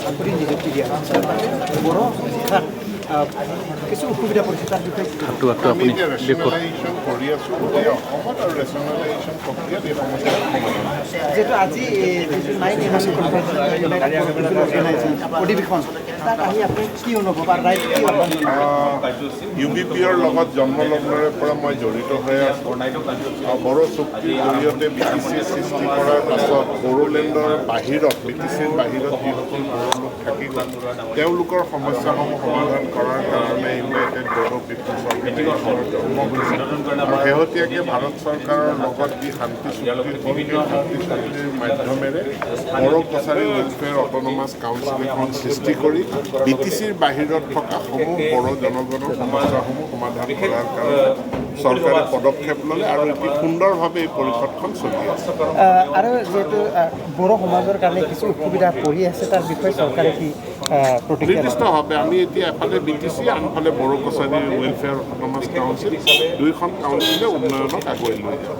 চাকৰি নিযুক্তি দিয়া বড়ো শিক্ষাত কিছু অসুবিধা পৰিছে তাৰ বিষয়ে আমি এতিয়া ৰেচনেলাইজেশ্যন কৰি আছোঁ গোটেই অসমত আৰু ৰেচনেলাইজেশ্যন প্ৰক্ৰিয়াত এই সমস্যাটো সমাধান যিহেতু আজি যিটো অধিৱেশন তাত আহি আপুনি কি অনুভৱ আৰু ৰাইজ কি UBPOৰ লগত জন্মলগ্নৰে পৰা মই জড়িত হৈ আছোঁ বড়ো চুক্তিৰ জৰিয়তে BTC সৃষ্টি কৰাৰ পাছত বড়োলেণ্ডৰ বাহিৰত BTCৰ বাহিৰত যিসকল বড়ো লোক থাকি গ'ল তেওঁলোকৰ সমস্যাসমূহ সমাধান কৰাৰ কাৰণে ইউনাইটেড বড়ো পিপলছ অৰ্গেনাইজেশ্যনৰ জন্ম হৈছিল আৰু শেহতীয়াকৈ ভাৰত চৰকাৰৰ লগত যি শান্তি চুক্তি হ'ল সেই শান্তি চুক্তিৰ মাধ্যমেৰে Bodo Kachari welfare autonomous council এখন সৃষ্টি কৰি BTCৰ বাহিৰত থকা সমূহ বড়ো জনগণৰ সমস্যাসমূহ সমাধান কৰাৰ কাৰণে চৰকাৰে পদক্ষেপ ল'লে আৰু অতি সুন্দৰভাৱে এই পৰিষদখন চলি আছে আৰু যিহেতু বড়ো সমাজৰ কাৰণে কিছু অসুবিধা পৰি আছে তাৰ বিষয়ে চৰকাৰে কি নিৰ্দিষ্টভাৱে আমি এতিয়া এফালে BTC আনফালে Bodo Kachari welfare autonomous council দুয়োখন কাউন্সিলে উন্নয়নক আগুৱাই লৈ যায়